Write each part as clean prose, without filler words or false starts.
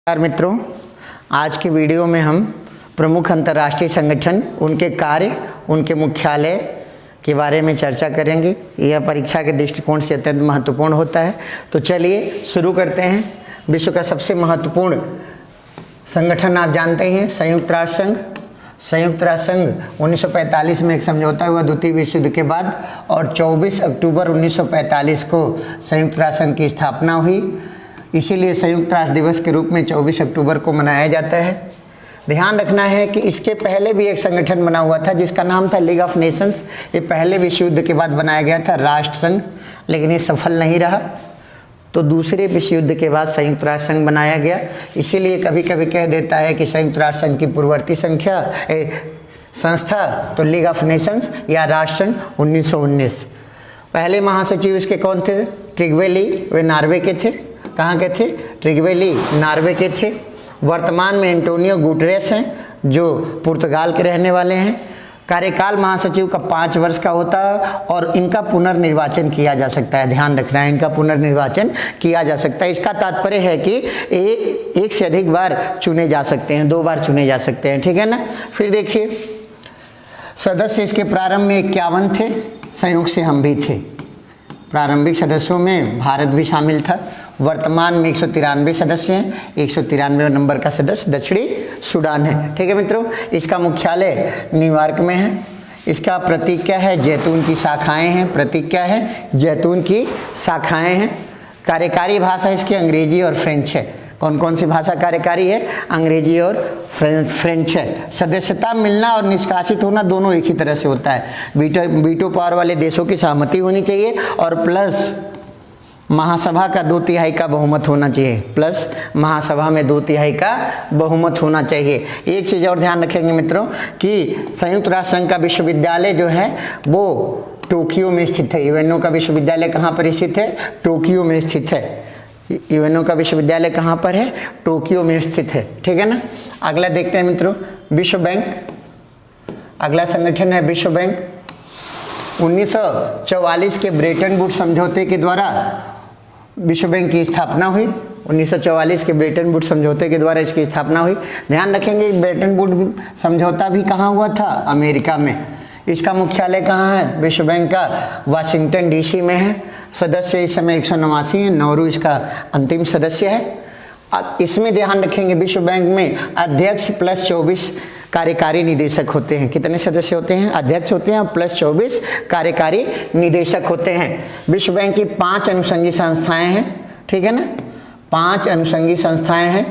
नमस्कार मित्रों, आज के वीडियो में हम प्रमुख अंतर्राष्ट्रीय संगठन, उनके कार्य, उनके मुख्यालय के बारे में चर्चा करेंगे। यह परीक्षा के दृष्टिकोण से अत्यंत महत्वपूर्ण होता है। तो चलिए शुरू करते हैं। विश्व का सबसे महत्वपूर्ण संगठन आप जानते हैं, संयुक्त राष्ट्र संघ। संयुक्त राष्ट्र संघ 1945 में एक समझौता हुआ द्वितीय विश्व युद्ध के बाद, और 24 अक्टूबर 1945 को संयुक्त राष्ट्र संघ की स्थापना हुई। इसीलिए संयुक्त राष्ट्र दिवस के रूप में 24 अक्टूबर को मनाया जाता है। ध्यान रखना है कि इसके पहले भी एक संगठन बना हुआ था जिसका नाम था लीग ऑफ नेशंस। ये पहले विश्व युद्ध के बाद बनाया गया था, राष्ट्र संघ, लेकिन ये सफल नहीं रहा। तो दूसरे विश्व युद्ध के बाद संयुक्त राष्ट्र संघ बनाया गया। इसीलिए कभी कभी कह देता है कि संयुक्त राष्ट्र संघ की पूर्ववर्ती संस्था तो लीग ऑफ नेशंस या राष्ट्र संघ 1919। पहले महासचिव इसके कौन थे? ट्रिग्वे ली, वे नॉर्वे के थे। कहाँ के थे? ट्रिग्वे ली नॉर्वे के थे। वर्तमान में एंटोनियो गुटेरेस हैं जो पुर्तगाल के रहने वाले हैं। कार्यकाल महासचिव का 5 वर्ष का होता है और इनका पुनर्निर्वाचन किया जा सकता है। ध्यान रखना है, इनका पुनर्निर्वाचन किया जा सकता है। इसका तात्पर्य है कि एक से अधिक बार चुने जा सकते हैं, 2 बार चुने जा सकते हैं, ठीक है ना। फिर देखिए, सदस्य इसके प्रारंभ में 51 थे, संयोग से हम भी थे। प्रारंभिक सदस्यों में भारत भी शामिल था। वर्तमान में 193 सदस्य हैं। 193 नंबर का सदस्य दक्षिणी सूडान है, ठीक है मित्रों। इसका मुख्यालय न्यूयॉर्क में है। इसका प्रतीक क्या है? जैतून की शाखाएं हैं। प्रतीक क्या है? जैतून की शाखाएं हैं। कार्यकारी भाषा इसकी अंग्रेजी और फ्रेंच है। कौन कौन सी भाषा कार्यकारी है? अंग्रेजी और फ्रेंच है। सदस्यता मिलना और निष्कासित होना दोनों एक ही तरह से होता है। वीटो पावर वाले देशों की सहमति होनी चाहिए और प्लस महासभा का 2/3 का बहुमत होना चाहिए। प्लस महासभा में 2/3 का बहुमत होना चाहिए। एक चीज़ और ध्यान रखेंगे मित्रों कि संयुक्त राष्ट्र संघ का विश्वविद्यालय जो है वो टोक्यो में स्थित है। यूएनओ का विश्वविद्यालय कहाँ पर स्थित है? टोक्यो में स्थित है। यूएनओ का विश्वविद्यालय कहाँ पर है? टोक्यो में स्थित है, ठीक है ना। अगला देखते हैं मित्रों, विश्व बैंक। अगला संगठन है विश्व बैंक। 1944 के ब्रेटन वुड्स समझौते के द्वारा विश्व बैंक की स्थापना हुई। 1944 के ब्रेटन वुड्स समझौते के द्वारा इसकी स्थापना हुई। ध्यान रखेंगे ब्रेटन वुड्स समझौता भी कहाँ हुआ था? अमेरिका में। इसका मुख्यालय कहाँ है? विश्व बैंक का वाशिंगटन डीसी में है। सदस्य इस समय 189 हैं। नौरू इसका अंतिम सदस्य है। इसमें ध्यान रखेंगे विश्व बैंक में अध्यक्ष प्लस 24 कार्यकारी निदेशक होते हैं। कितने सदस्य होते हैं? अध्यक्ष होते हैं और प्लस 24 कार्यकारी निदेशक होते हैं। विश्व बैंक की 5 अनुषंगी संस्थाएं हैं, ठीक है ना। 5 अनुषंगी संस्थाएं हैं।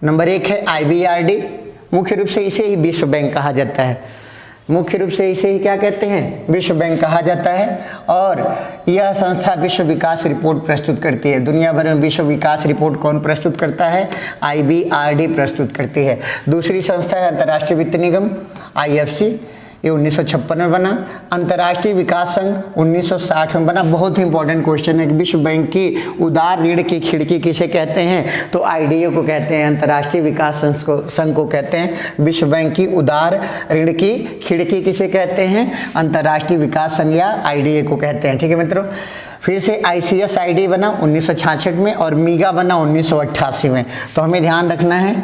नंबर 1 है IBRD। मुख्य रूप से इसे ही विश्व बैंक कहा जाता है। मुख्य रूप से इसे ही क्या कहते हैं? विश्व बैंक कहा जाता है। और यह संस्था विश्व विकास रिपोर्ट प्रस्तुत करती है। दुनिया भर में विश्व विकास रिपोर्ट कौन प्रस्तुत करता है? IBRD प्रस्तुत करती है। दूसरी संस्था है अंतर्राष्ट्रीय वित्त निगम, IFC। ये 1956 में बना। अंतर्राष्ट्रीय विकास संघ 1960 में बना। बहुत ही इंपॉर्टेंट क्वेश्चन है कि विश्व बैंक की उदार ऋण की खिड़की किसे कहते हैं? तो IDA को कहते हैं। अंतर्राष्ट्रीय विकास संघ को कहते हैं। विश्व बैंक की उदार ऋण की खिड़की किसे कहते हैं? अंतर्राष्ट्रीय विकास संघ या IDA को कहते हैं, ठीक है मित्रों। फिर से ICSID बना 1966 में और मीगा बना 1988 में। तो हमें ध्यान रखना है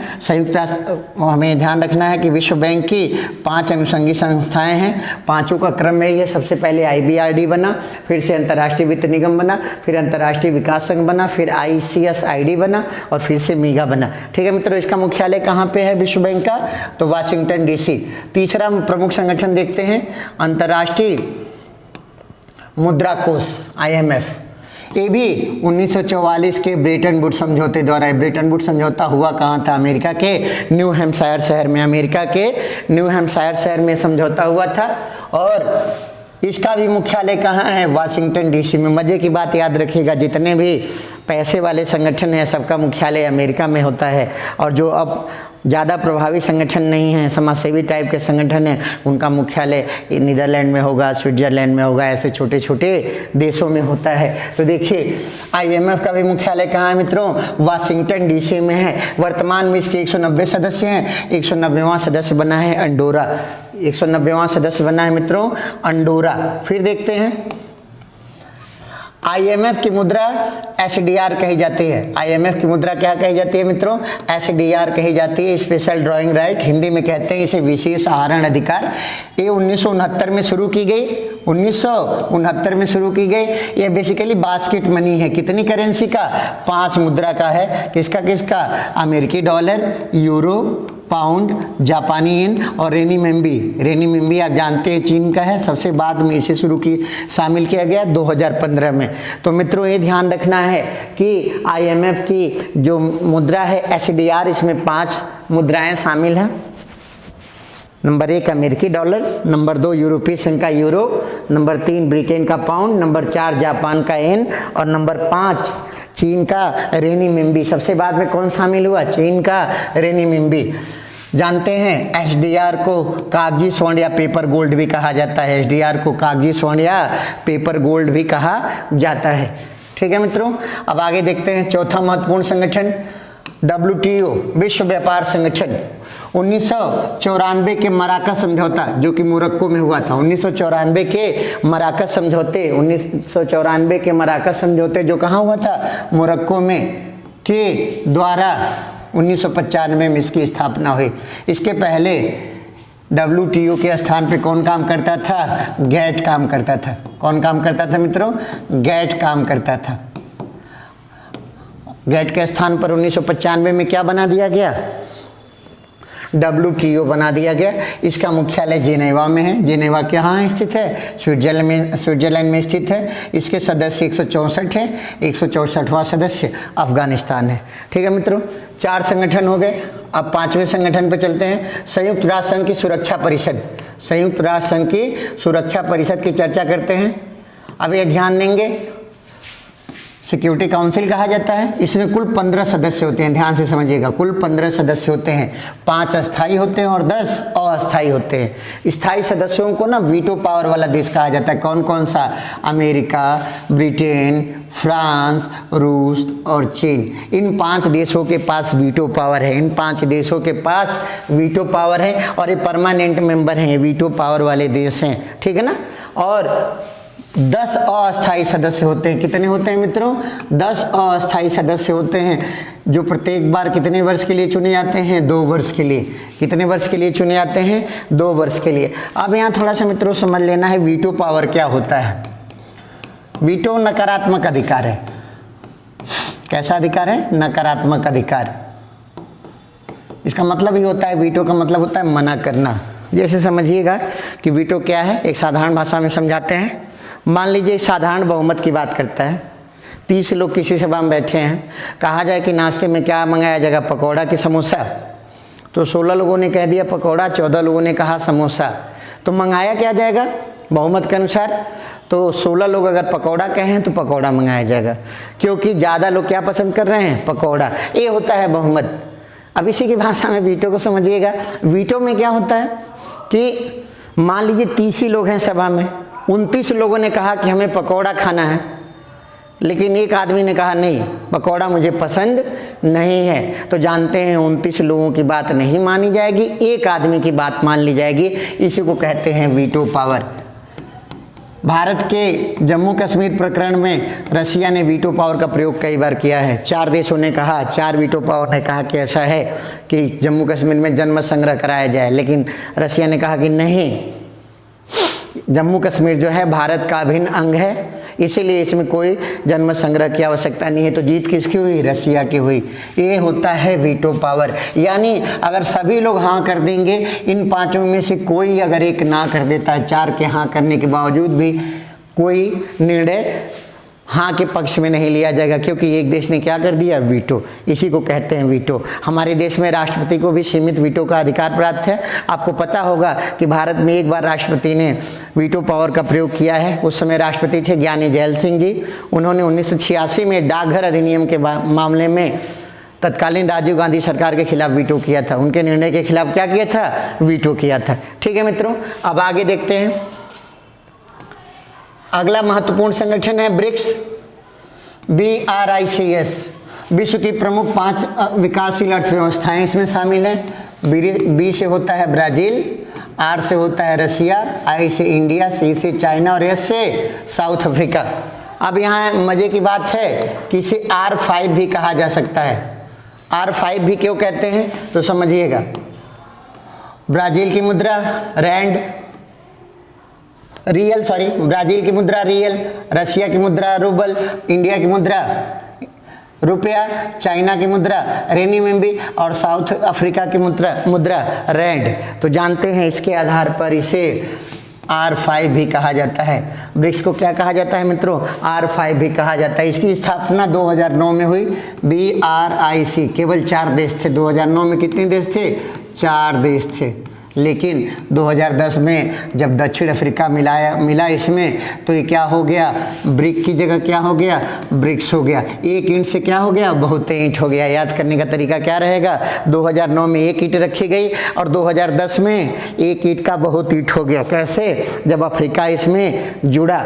हमें ध्यान रखना है कि विश्व बैंक की 5 अनुषंगी संस्थाएं हैं। 5 का क्रम है ये। सबसे पहले IBRD बना, फिर से अंतर्राष्ट्रीय वित्त निगम बना, फिर अंतर्राष्ट्रीय विकास संघ बना, फिर ICSID बना और फिर से मीगा बना, ठीक है मित्रों। इसका मुख्यालय कहाँ पे है विश्व बैंक का? तो वाशिंगटन DC। तीसरा प्रमुख संगठन देखते हैं, अंतर्राष्ट्रीय मुद्रा कोष IMF। ये भी 1944 के ब्रेटन वुड्स समझौते द्वारा। ब्रेटन वुड्स समझौता हुआ कहाँ था? अमेरिका के न्यू हैम्पशायर शहर में। अमेरिका के न्यू हैम्पशायर शहर में समझौता हुआ था और इसका भी मुख्यालय कहाँ है? वाशिंगटन DC में। मज़े की बात याद रखिएगा, जितने भी पैसे वाले संगठन हैं सबका मुख्यालय अमेरिका में होता है, और जो अब ज़्यादा प्रभावी संगठन नहीं है, समाजसेवी टाइप के संगठन हैं, उनका मुख्यालय नीदरलैंड में होगा, स्विट्जरलैंड में होगा, ऐसे छोटे छोटे देशों में होता है। तो देखिए IMF का भी मुख्यालय कहाँ है मित्रों? वाशिंगटन DC में है। वर्तमान में इसके 190 सदस्य हैं। 190वां सदस्य बना है अंडोरा। 190वां सदस्य बना है मित्रों अंडोरा। फिर देखते हैं आईएमएफ की मुद्रा एसडीआर कही जाती है। आईएमएफ की मुद्रा क्या कही जाती है मित्रों? एसडीआर कही जाती है, स्पेशल ड्राइंग राइट, हिंदी में कहते हैं इसे विशेष आहरण अधिकार। ये 1969 में शुरू की गई, 1969 में शुरू की गई। ये बेसिकली बास्केट मनी है, कितनी करेंसी का? 5 मुद्रा का है। किसका किसका? अमेरिकी डॉलर, यूरो, पाउंड, जापानी येन और रेनिमिंबी। रेनिमिंबी आप जानते हैं चीन का है, सबसे बाद में इसे शामिल किया गया 2015 में। तो मित्रों ये ध्यान रखना है कि आईएमएफ की जो मुद्रा है एसडीआर, इसमें 5 मुद्राएं शामिल हैं। नंबर 1 अमेरिकी डॉलर, नंबर 2 यूरोपीय संघ का यूरो, नंबर 3 ब्रिटेन का पाउंड, नंबर 4 जापान का येन और नंबर 5 चीन का रेनिमिंबी। सबसे बाद में कौन शामिल हुआ? चीन का रेनिमिंबी। जानते हैं एसडीआर को कागजी स्वर्ण या पेपर गोल्ड भी कहा जाता है। एसडीआर को कागजी स्वर्ण या पेपर गोल्ड भी कहा जाता है। ठीक है मित्रों, अब आगे देखते हैं चौथा महत्वपूर्ण संगठन WTO, विश्व व्यापार संगठन। 1994 के मराकस समझौता जो कि मोरक्को में हुआ था। 1994 के मराकस समझौते, 1994 के मराकस समझौते जो कहाँ हुआ था? मोरक्को में, के द्वारा 1995 में इसकी स्थापना हुई। इसके पहले WTO के स्थान पे कौन काम करता था? गैट काम करता था। कौन काम करता था मित्रों? गैट काम करता था। गैट के स्थान पर 1995 में क्या बना दिया गया? WTO बना दिया गया। इसका मुख्यालय जेनेवा में है। जेनेवा कहाँ स्थित है? स्विट्जरलैंड में स्थित है। इसके सदस्य 164 है। 164वां सदस्य अफगानिस्तान है। ठीक है मित्रों, 4 संगठन हो गए। अब 5वें संगठन पर चलते हैं, संयुक्त राष्ट्र संघ की सुरक्षा परिषद। संयुक्त राष्ट्र संघ की सुरक्षा परिषद की चर्चा करते हैं। अब ये ध्यान देंगे, सिक्योरिटी काउंसिल कहा जाता है। इसमें कुल 15 सदस्य होते हैं, ध्यान से समझिएगा। कुल 15 सदस्य होते हैं, 5 अस्थायी होते हैं और 10 अस्थायी होते हैं। स्थायी सदस्यों को ना वीटो पावर वाला देश कहा जाता है। कौन कौन सा? अमेरिका, ब्रिटेन, फ्रांस, रूस और चीन। इन 5 देशों के पास वीटो पावर है। इन 5 देशों के पास वीटो पावर है और ये परमानेंट मेंबर हैं, ये वीटो पावर वाले देश हैं। ठीक है ना। और 10 अस्थायी सदस्य होते हैं। कितने होते हैं मित्रों? 10 अस्थायी सदस्य होते हैं, जो प्रत्येक बार कितने वर्ष के लिए चुने जाते हैं? 2 वर्ष के लिए। कितने वर्ष के लिए चुने जाते हैं? 2 वर्ष के लिए। अब यहाँ थोड़ा सा मित्रों समझ लेना है वीटो पावर क्या होता है। वीटो नकारात्मक अधिकार है। कैसा अधिकार है? नकारात्मक अधिकार। इसका मतलब ही होता है, वीटो का मतलब होता है मना करना। जैसे समझिएगा कि वीटो क्या है, एक साधारण भाषा में समझाते हैं। मान लीजिए साधारण बहुमत की बात करता है। 30 लोग किसी सभा में बैठे हैं, कहा जाए कि नाश्ते में क्या मंगाया जाएगा? पकौड़ा कि समोसा? तो 16 लोगों ने कह दिया पकौड़ा, 14 लोगों ने कहा समोसा। तो मंगाया क्या जाएगा बहुमत के अनुसार? तो 16 लोग अगर पकौड़ा कहें तो पकौड़ा मंगाया जाएगा, क्योंकि ज़्यादा लोग क्या पसंद कर रहे हैं? पकौड़ा। ये होता है बहुमत। अब इसी की भाषा में वीटो को समझिएगा। वीटो में क्या होता है कि मान लीजिए 30 ही लोग हैं सभा में, 29 लोगों ने कहा कि हमें पकौड़ा खाना है, लेकिन एक आदमी ने कहा नहीं, पकौड़ा मुझे पसंद नहीं है। तो जानते हैं 29 लोगों की बात नहीं मानी जाएगी, एक आदमी की बात मान ली जाएगी। इसी को कहते हैं वीटो पावर। भारत के जम्मू कश्मीर प्रकरण में रसिया ने वीटो पावर का प्रयोग कई बार किया है। 4 देशों ने कहा, 4 वीटो पावर ने कहा कि ऐसा है कि जम्मू कश्मीर में जनमत संग्रह कराया जाए, लेकिन रसिया ने कहा कि नहीं, जम्मू कश्मीर जो है भारत का अभिन्न अंग है, इसीलिए इसमें कोई जनमत संग्रह की आवश्यकता नहीं है। तो जीत किसकी हुई? रसिया की हुई। ये होता है वीटो पावर। यानी अगर सभी लोग हाँ कर देंगे, इन 5 में से कोई अगर एक ना कर देता है, 4 के हाँ करने के बावजूद भी कोई निर्णय हाँ के पक्ष में नहीं लिया जाएगा, क्योंकि एक देश ने क्या कर दिया? वीटो। इसी को कहते हैं वीटो। हमारे देश में राष्ट्रपति को भी सीमित वीटो का अधिकार प्राप्त है। आपको पता होगा कि भारत में एक बार राष्ट्रपति ने वीटो पावर का प्रयोग किया है। उस समय राष्ट्रपति थे ज्ञानी जैल सिंह जी। उन्होंने 1986 में डाकघर अधिनियम के मामले में तत्कालीन राजीव गांधी सरकार के खिलाफ वीटो किया था। उनके निर्णय के खिलाफ क्या किया था? वीटो किया था। ठीक है मित्रों, अब आगे देखते हैं। अगला महत्वपूर्ण संगठन है ब्रिक्स, BRICS। विश्व की प्रमुख 5 विकासशील अर्थव्यवस्थाएं इसमें शामिल हैं। B से होता है ब्राज़ील, R से होता है रसिया, I से इंडिया, C से चाइना और S से साउथ अफ्रीका। अब यहाँ मजे की बात है कि इसे R5 भी कहा जा सकता है। R5 भी क्यों कहते हैं तो समझिएगा। ब्राजील की मुद्रा रैंड, रियल, सॉरी, ब्राजील की मुद्रा रियल, रशिया की मुद्रा रूबल, इंडिया की मुद्रा रुपया, चाइना की मुद्रा रेनिमिंबी और साउथ अफ्रीका की मुद्रा रैंड। तो जानते हैं इसके आधार पर इसे R5 भी कहा जाता है। ब्रिक्स को क्या कहा जाता है मित्रों? R5 भी कहा जाता है। इसकी स्थापना 2009 में हुई। BRIC केवल 4 देश थे। 2009 में कितने देश थे? 4 देश थे। लेकिन 2010 में जब दक्षिण अफ्रीका मिला इसमें, तो ये क्या हो गया? ब्रिक की जगह क्या हो गया? ब्रिक्स हो गया। एक ईंट से क्या हो गया? बहुत ईंट हो गया। याद करने का तरीका क्या रहेगा? 2009 में एक ईंट रखी गई और 2010 में एक ईंट का बहुत ईंट हो गया। कैसे? जब अफ्रीका इसमें जुड़ा।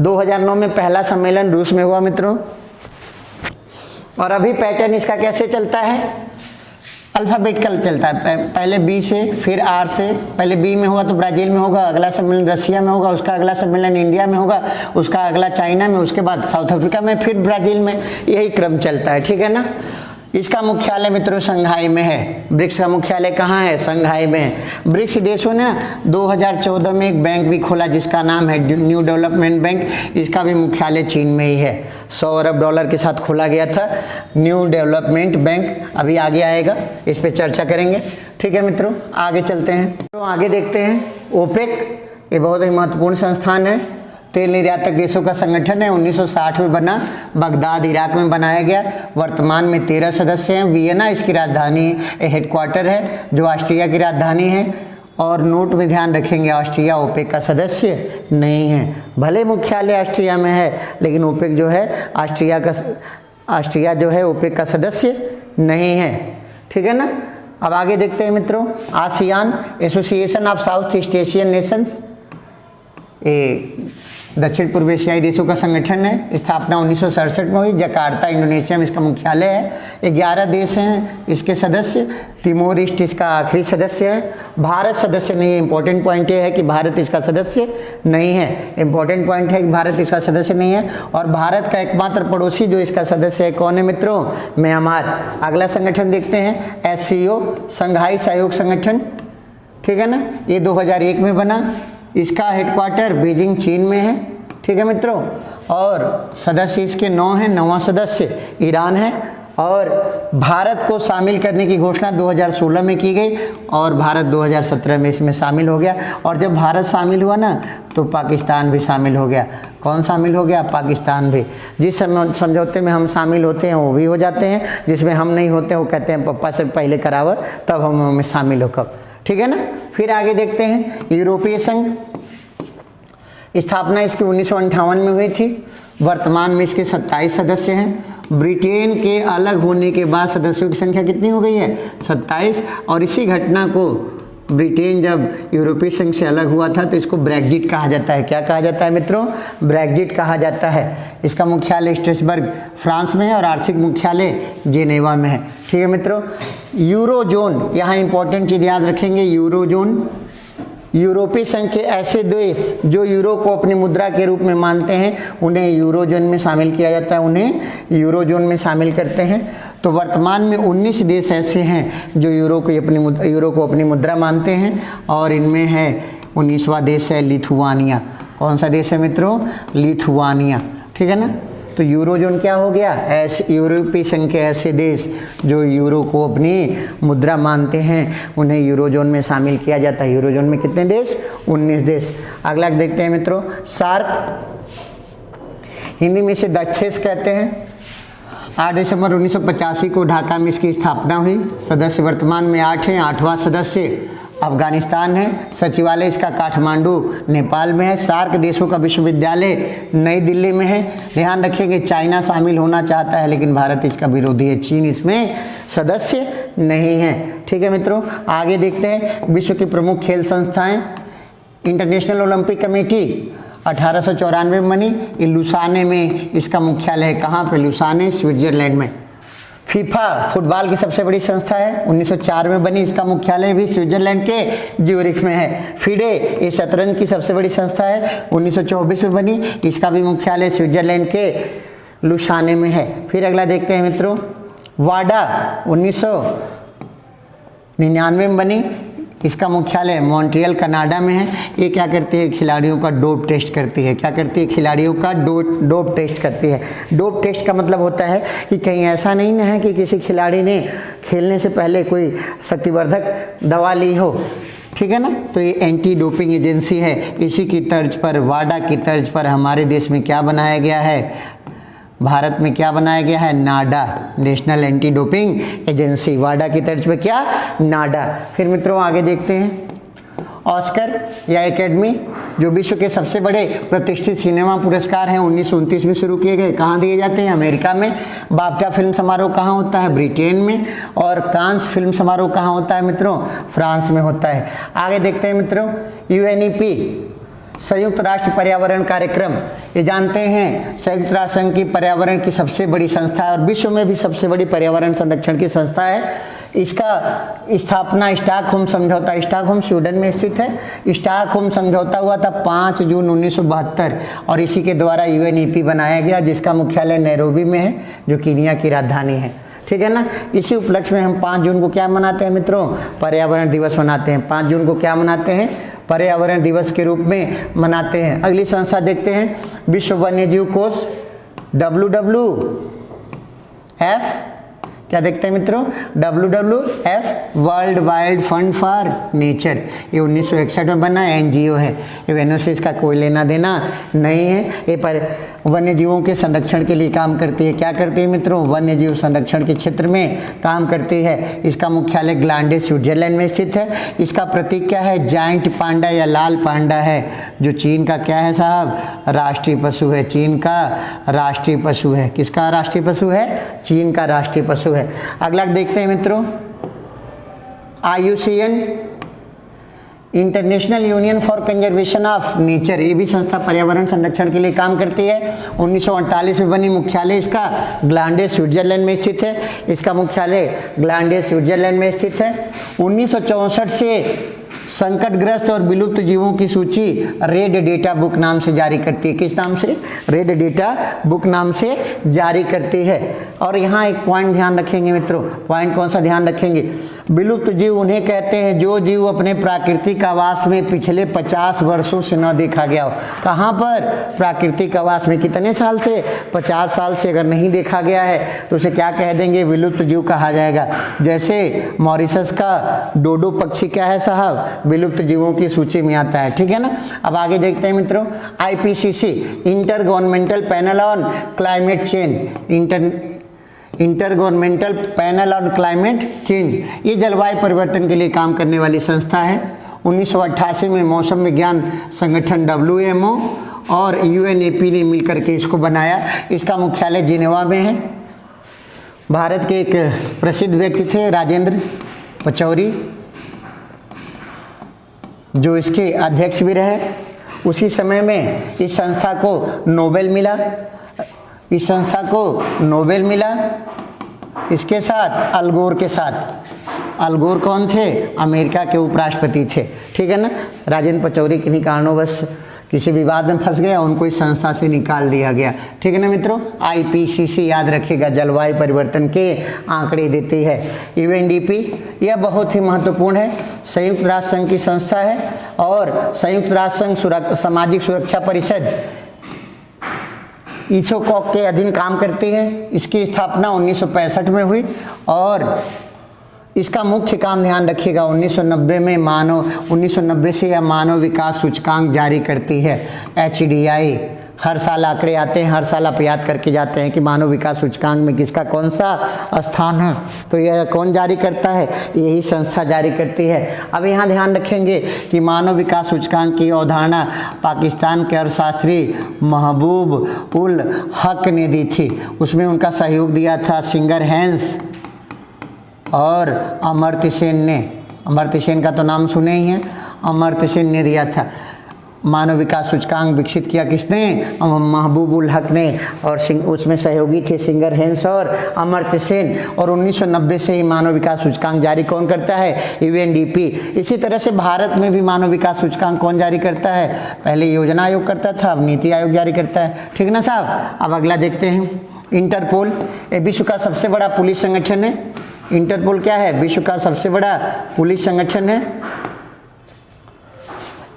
2009 में पहला सम्मेलन रूस में हुआ मित्रों। और अभी पैटर्न इसका कैसे चलता है? अल्फ़ाबेटिकल चलता है। पहले बी से, फिर आर से। पहले बी में होगा तो ब्राज़ील में होगा, अगला सम्मेलन रशिया में होगा, उसका अगला सम्मेलन इंडिया में होगा, उसका अगला चाइना में, उसके बाद साउथ अफ्रीका में, फिर ब्राज़ील में। यही क्रम चलता है, ठीक है ना। इसका मुख्यालय मित्रों शंघाई में है। ब्रिक्स का मुख्यालय कहाँ है? शंघाई में है। ब्रिक्स देशों ने 2014 में एक बैंक भी खोला जिसका नाम है न्यू डेवलपमेंट बैंक। इसका भी मुख्यालय चीन में ही है। $100 अरब के साथ खोला गया था न्यू डेवलपमेंट बैंक। अभी आगे आएगा, इस पर चर्चा करेंगे, ठीक है मित्रों। आगे चलते हैं तो आगे देखते हैं। ओपेक ये बहुत ही महत्वपूर्ण संस्थान है। तेल निर्यातक देशों का संगठन है। 1960 में बना, बगदाद इराक में बनाया गया। वर्तमान में 13 सदस्य हैं। वियना इसकी राजधानी हेडक्वार्टर है, जो ऑस्ट्रिया की राजधानी है। और नोट में ध्यान रखेंगे, ऑस्ट्रिया ओपेक का सदस्य नहीं है। भले मुख्यालय ऑस्ट्रिया में है, लेकिन ओपेक जो है ऑस्ट्रिया जो है ओपेक का सदस्य नहीं है, ठीक है ना। अब आगे देखते हैं मित्रों। ASEAN association of south east Asian Nations, ये दक्षिण पूर्व एशियाई देशों का संगठन है। स्थापना 1967 में हुई। जकार्ता इंडोनेशिया में इसका मुख्यालय है। 11 देश हैं इसके सदस्य। तिमोर ईस्ट इसका आखिरी सदस्य है। भारत सदस्य नहीं है। इंपॉर्टेंट पॉइंट ये है कि भारत इसका सदस्य नहीं है। इंपॉर्टेंट पॉइंट है कि भारत इसका सदस्य नहीं है। और भारत का एकमात्र पड़ोसी जो इसका सदस्य है कौन है मित्रों? म्यांमार। अगला संगठन देखते हैं SCO, संघाई सहयोग संगठन, ठीक है ना। ये 2001 में बना। इसका हेडक्वार्टर बीजिंग चीन में है, ठीक है मित्रों। और सदस्य इसके 9 हैं। 9वां सदस्य ईरान है। और भारत को शामिल करने की घोषणा 2016 में की गई और भारत 2017 में इसमें शामिल हो गया। और जब भारत शामिल हुआ ना, तो पाकिस्तान भी शामिल हो गया। कौन शामिल हो गया? पाकिस्तान भी। जिस समझौते में हम शामिल होते हैं वो भी हो जाते हैं, जिसमें हम नहीं होते वो कहते हैं पप्पा से पहले करावर, तब हम उनमें शामिल हो कब, ठीक है ना। फिर आगे देखते हैं यूरोपीय संघ। स्थापना इसकी 1958 में हुई थी। वर्तमान में इसके 27 सदस्य हैं। ब्रिटेन के अलग होने के बाद सदस्यों की संख्या कितनी हो गई है? 27। और इसी घटना को ब्रिटेन जब यूरोपीय संघ से अलग हुआ था तो इसको ब्रेग्जिट कहा जाता है। क्या कहा जाता है मित्रों? ब्रेग्जिट कहा जाता है। इसका मुख्यालय स्ट्रेसबर्ग फ्रांस में है और आर्थिक मुख्यालय जेनेवा में है, ठीक है मित्रों। यूरोजोन, यहाँ इंपॉर्टेंट चीज़ याद रखेंगे। यूरोजोन यूरोपीय संघ के ऐसे देश जो यूरो को अपनी मुद्रा के रूप में मानते हैं उन्हें यूरोजोन में शामिल किया जाता है, उन्हें यूरोजोन में शामिल करते हैं। तो वर्तमान में 19 देश ऐसे हैं जो यूरो को अपनी मुद्रा मानते हैं। और इनमें है 19वां देश है लिथुआनिया। कौन सा देश है मित्रों? लिथुआनिया, ठीक है ना। तो यूरोजोन क्या हो गया? ऐसे यूरोपीय संघ के ऐसे देश जो यूरो को अपनी मुद्रा मानते हैं उन्हें यूरोजोन में शामिल किया जाता है। यूरोजोन में कितने देश? 19 देश। अगला देखते हैं मित्रों सार्क, हिंदी में इसे दक्षेस कहते हैं। 8 दिसंबर 1985 को ढाका में इसकी स्थापना हुई। सदस्य वर्तमान में 8 हैं। 8वां सदस्य अफगानिस्तान है। सचिवालय इसका काठमांडू नेपाल में है। सार्क देशों का विश्वविद्यालय नई दिल्ली में है। ध्यान रखिए चाइना शामिल होना चाहता है लेकिन भारत इसका विरोधी है। चीन इसमें सदस्य नहीं है, ठीक है मित्रों। आगे देखते हैं विश्व की प्रमुख खेल संस्थाएं। इंटरनेशनल ओलंपिक कमेटी 1894 में बनी। लुसाने में इसका मुख्यालय है। कहाँ पे? लुसाने, स्विट्जरलैंड में। फीफा फुटबॉल की सबसे बड़ी संस्था है, 1904 में बनी, इसका मुख्यालय भी स्विट्जरलैंड के ज्यूरिख में है। फिडे ये शतरंज की सबसे बड़ी संस्था है, 1924 में बनी, इसका भी मुख्यालय स्विट्जरलैंड के लुसाने में है। फिर अगला देखते हैं मित्रों, वाडा 1999 में बनी, इसका मुख्यालय मॉन्ट्रियल कनाडा में है। ये क्या करती है, खिलाड़ियों का डोप टेस्ट करती है। क्या करती है, खिलाड़ियों का डोप टेस्ट करती है। डोप टेस्ट का मतलब होता है कि कहीं ऐसा नहीं ना है कि किसी खिलाड़ी ने खेलने से पहले कोई शक्तिवर्धक दवा ली हो, ठीक है ना। तो ये एंटी डोपिंग एजेंसी है। इसी की तर्ज पर, वाडा की तर्ज पर हमारे देश में क्या बनाया गया है, भारत में क्या बनाया गया है, नाडा, नेशनल एंटी डोपिंग एजेंसी। वाडा की तर्ज पे क्या, नाडा। फिर मित्रों आगे देखते हैं, ऑस्कर या एकेडमी, जो विश्व के सबसे बड़े प्रतिष्ठित सिनेमा पुरस्कार हैं, 1929 में शुरू किए गए। कहाँ दिए जाते हैं, अमेरिका में। बाफ्टा फिल्म समारोह कहाँ होता है, ब्रिटेन में। और कांस फिल्म समारोह कहाँ होता है मित्रों, फ्रांस में होता है। आगे देखते हैं मित्रों, यूएनईपी, संयुक्त राष्ट्र पर्यावरण कार्यक्रम। ये जानते हैं संयुक्त राष्ट्र संघ की पर्यावरण की सबसे बड़ी संस्था है और विश्व में भी सबसे बड़ी पर्यावरण संरक्षण की संस्था है। इसका स्थापना स्टॉकहोम समझौता, स्टॉकहोम स्वीडन में स्थित है। स्टॉकहोम समझौता हुआ था 5 जून 1972 और इसी के द्वारा यूएनईपी बनाया गया, जिसका मुख्यालय नैरोबी में है, जो कीनिया की राजधानी है, ठीक है ना। इसी उपलक्ष्य में हम 5 जून को क्या मनाते हैं मित्रों, पर्यावरण दिवस मनाते हैं। 5 जून को क्या मनाते हैं, पर्यावरण दिवस के रूप में मनाते हैं। अगली संस्था देखते हैं, विश्व वन्यजीव कोष, WWF। क्या देखते हैं मित्रों, WWF, world wild fund for nature. ये 1961 में बना एनजीओ है। ये वेन्यू से इसका कोई लेना देना नहीं है। ये पर वन्य जीवों के संरक्षण के लिए काम करती है। क्या करती है मित्रों, वन्य जीव संरक्षण के क्षेत्र में काम करती है। इसका मुख्यालय ग्लांडे स्विट्जरलैंड में स्थित है। इसका प्रतीक क्या है, जाइंट पांडा या लाल पांडा है, जो चीन का क्या है साहब, राष्ट्रीय पशु है। चीन का राष्ट्रीय पशु है। किसका राष्ट्रीय पशु है, चीन का राष्ट्रीय पशु है। अगला देखते हैं मित्रों, IUCN, international union for conservation of nature. ये भी संस्था पर्यावरण संरक्षण के लिए काम करती है। 1948 में बनी, मुख्यालय इसका ग्लांडे स्विट्जरलैंड में स्थित है। इसका मुख्यालय ग्लांडे स्विट्जरलैंड में स्थित है। 1964 से संकटग्रस्त और विलुप्त जीवों की सूची रेड डेटा बुक नाम से जारी करती है। किस नाम से, रेड डेटा बुक नाम से जारी करती है। और यहाँ एक पॉइंट ध्यान रखेंगे मित्रों, पॉइंट कौन सा ध्यान रखेंगे, विलुप्त जीव उन्हें कहते हैं जो जीव अपने प्राकृतिक आवास में पिछले 50 वर्षों से न देखा गया हो। कहाँ पर, प्राकृतिक आवास में। कितने साल से, 50 साल से अगर नहीं देखा गया है तो उसे क्या कह देंगे, विलुप्त जीव कहा जाएगा। जैसे मॉरिशस का डोडो पक्षी क्या है साहब, विलुप्त जीवों की सूची में आता है, ठीक है ना। अब आगे देखते हैं मित्रों, IPCC, inter governmental panel on climate change, inter governmental panel on climate change. ये जलवायु परिवर्तन के लिए काम करने वाली संस्था है। 1988 में मौसम विज्ञान संगठन WMO और UNEP ने मिलकर के इसको बनाया। इसका मुख्यालय जिनेवा में है। भारत के एक प्रसिद्ध व्यक्ति थे राजेंद्र पचौरी, जो इसके अध्यक्ष भी रहे। उसी समय में इस संस्था को नोबेल मिला, इस संस्था को नोबेल मिला। इसके साथ अल गोर के साथ, अल गोर कौन थे, अमेरिका के उपराष्ट्रपति थे, ठीक है ना। राजेंद्र पचौरी किन्हीं कारणोंवश किसी विवाद में फंस गया, उनको इस संस्था से निकाल दिया गया, ठीक है ना मित्रों। IPCC याद रखिएगा, जलवायु परिवर्तन के आंकड़े देती है। UNDP यह बहुत ही महत्वपूर्ण है, संयुक्त राष्ट्र संघ की संस्था है और संयुक्त राष्ट्र संघ सामाजिक सुरक्षा परिषद ISOCOC के अधीन काम करती है। इसकी स्थापना 1965 में हुई और इसका मुख्य काम ध्यान रखिएगा 1990 से यह मानव विकास सूचकांक जारी करती है, HDI। हर साल आंकड़े आते हैं, हर साल आप याद करके जाते हैं कि मानव विकास सूचकांक में किसका कौन सा स्थान है। तो यह कौन जारी करता है, यही संस्था जारी करती है। अब यहाँ ध्यान रखेंगे कि मानव विकास सूचकांक की अवधारणा पाकिस्तान के अर्थशास्त्री महबूब उल हक ने दी थी। उसमें उनका सहयोग दिया था सिंगर हैंस और अमर्त्य सेन ने। अमर्त्य सेन का तो नाम सुने ही हैं, अमर्त्य सेन ने दिया था। मानव विकास सूचकांक विकसित किया किसने? महबूबुल हक ने। और उसमें सहयोगी थे सिंगर हेंस और अमर्त्य सेन। और 1990 से ही मानव विकास सूचकांक जारी कौन करता है? यूएनडीपी। इसी तरह से भारत में भी मानव विकास सूचकांक कौन जारी करता है? पहले योजना आयोग करता था, अब नीति आयोग जारी करता है। ठीक ना साहब? अब अगला देखते हैं, इंटरपोल। ये विश्व का सबसे बड़ा पुलिस संगठन है। इंटरपोल क्या है? विश्व का सबसे बड़ा पुलिस संगठन है।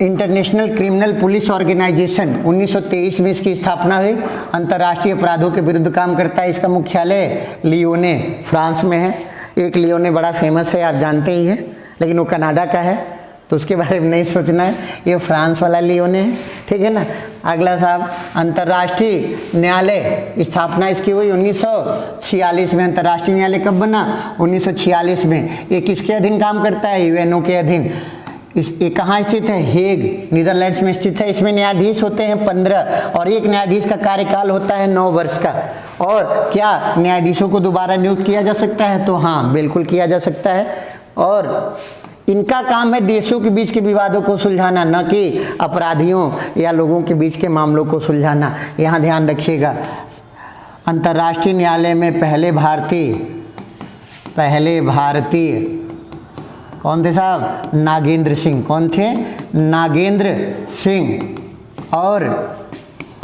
इंटरनेशनल क्रिमिनल पुलिस ऑर्गेनाइजेशन 1923 में इसकी स्थापना हुई। अंतर्राष्ट्रीय अपराधों के विरुद्ध काम करता है। इसका मुख्यालय लियोने फ्रांस में है। एक लियोने बड़ा फेमस है, आप जानते ही हैं, लेकिन वो कनाडा का है तो उसके बारे में नहीं सोचना है, ये फ्रांस वाला लियोने है। ठीक है ना? अगला साहब, अंतर्राष्ट्रीय न्यायालय स्थापना इसकी हुई 1946 में। अंतर्राष्ट्रीय न्यायालय कब बना? 1946 में। ये किसके अधीन काम करता है? यूएनओ के अधीन। ये कहाँ स्थित है? हेग, नीदरलैंड्स में स्थित है। इसमें न्यायाधीश होते हैं 15 और एक न्यायाधीश का कार्यकाल होता है 9 वर्ष का। और क्या न्यायाधीशों को दोबारा नियुक्त किया जा सकता है? तो हाँ, बिल्कुल किया जा सकता है। और इनका काम है देशों के बीच के विवादों को सुलझाना, न कि अपराधियों या लोगों के बीच के मामलों को सुलझाना। यहाँ ध्यान रखिएगा, अंतर्राष्ट्रीय न्यायालय में पहले भारतीय कौन थे साहब? नागेंद्र सिंह। कौन थे? नागेंद्र सिंह। और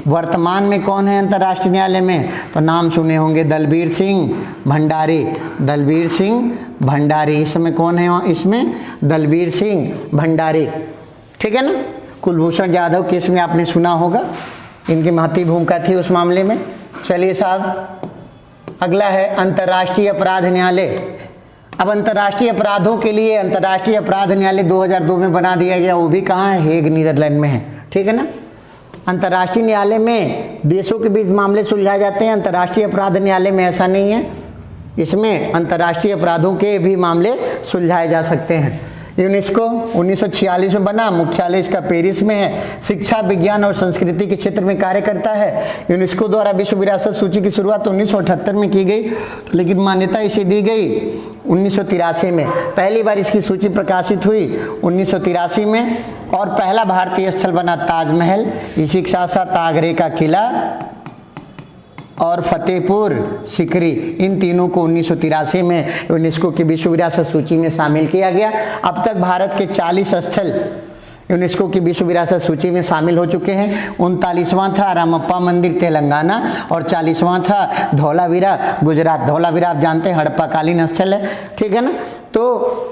वर्तमान में कौन है अंतर्राष्ट्रीय न्यायालय में? तो नाम सुने होंगे, दलबीर सिंह भंडारी। दलबीर सिंह भंडारी। इसमें कौन है? इसमें दलबीर सिंह भंडारी। ठीक है ना? कुलभूषण जाधव केस में आपने सुना होगा, इनकी महत्वपूर्ण भूमिका थी उस मामले में। चलिए साहब, अगला है अंतर्राष्ट्रीय अपराध न्यायालय। अब अंतर्राष्ट्रीय अपराधों के लिए अंतर्राष्ट्रीय अपराध न्यायालय 2002 में बना दिया गया। वो भी कहाँ है? हेग, नीदरलैंड में है। ठीक है ना? अंतर्राष्ट्रीय न्यायालय में देशों के बीच मामले सुलझाए जाते हैं। अंतर्राष्ट्रीय अपराध न्यायालय में ऐसा नहीं है। इसमें अंतर्राष्ट्रीय अपराधों के भी मामले सुलझाए जा सकते हैं। यूनेस्को 1946 में बना, मुख्यालय इसका पेरिस में है। शिक्षा, विज्ञान और संस्कृति के क्षेत्र में कार्य करता है। यूनेस्को द्वारा विश्व विरासत सूची की शुरुआत 1978 में की गई, लेकिन मान्यता इसे दी गई 1983 में। पहली बार इसकी सूची प्रकाशित हुई 1983 में। और पहला भारतीय स्थल बना ताजमहल। इसी के साथ साथ आगरे का किला और फतेहपुर सिकरी, इन तीनों को 1983 में यूनेस्को की विश्व विरासत सूची में शामिल किया गया। अब तक भारत के 40 स्थल यूनेस्को की विश्व विरासत सूची में शामिल हो चुके हैं। 39वां था रामप्पा मंदिर तेलंगाना और 40वां था धौलावीरा गुजरात। धौलावीरा आप जानते हैं हड़प्पा कालीन स्थल है। ठीक है ना? तो